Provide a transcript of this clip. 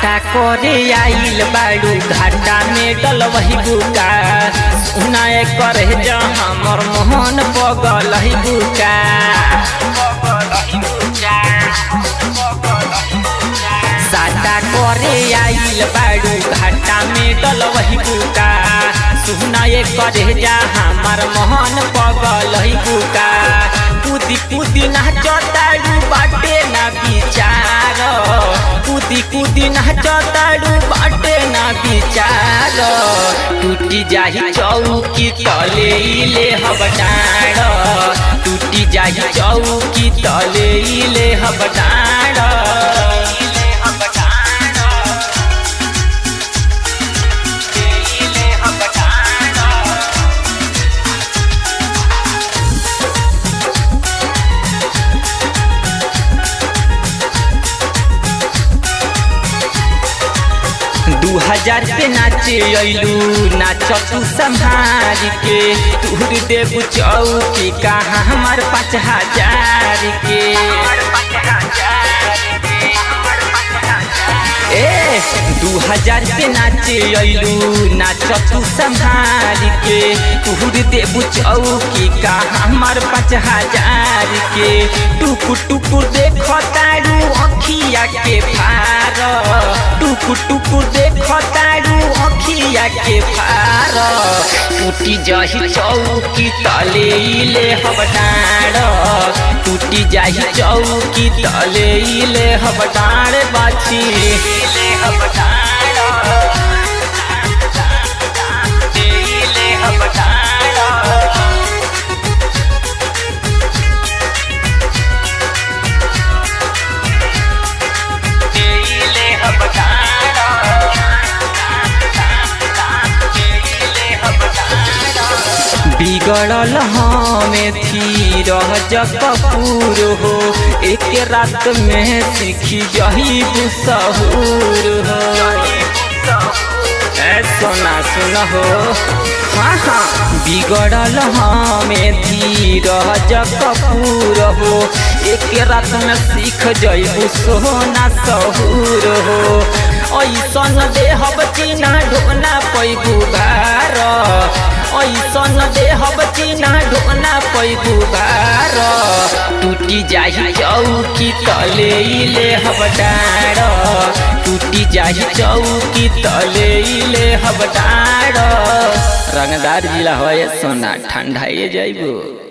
साटा करे आइल बाड़ू घाटा में डलवही बुका सुनाए करे जा हमर मोहन पगल ही बुका साटा करे आइल बाड़ू घाटा में डलवही बुका सुनाए करे जा हमर मोहन पगल ही बुका कूदी कूदी नाचताड़ू बाटे ना विचार कूदी कूदी नाचताड़ू बाटे ना विचार टूटी जाही चौकी तले ले हबडाड़ टूटी जाही चौकी तले ले हबडाड़ 2000 पे नाचे अइलू नाच तू संभाल के तूर देबू चौकी कहाँ हमार 5000 के 2000 पे नाचे अइलू नाच तू संभाल के तूर देबू चौकी कहाँ हमार 5000 के टुकुर टुकुर देखतारू अखिया के फार टुकुर टुकुर देखतारू अखिया के फार टूटी जाही चौकी तले ले हबडाड़ टूटी जाही चौकी तले ले हबडाड़ बाछी ले हबडाड़ ले हबडाड़ बिगड़ल हमें थी रह कपूर हो एक रात में सीखी जही बुसहूर हो सोना सुन हो हाँ हाँ बिगड़ल हमें थी रह कपूर हो एक रात में सीख जईबू सोना सहूर हो ऐसन देहब चीना ढोना पैबू गार ऐसन देहब चीना ढोना पैबू गार टूटी जाही चौकी तले ले हबडाड़ टूटी जाही चौकी तले ले हबडाड़ रंगदार जिला हो सोना ठंडाइए जाइबू।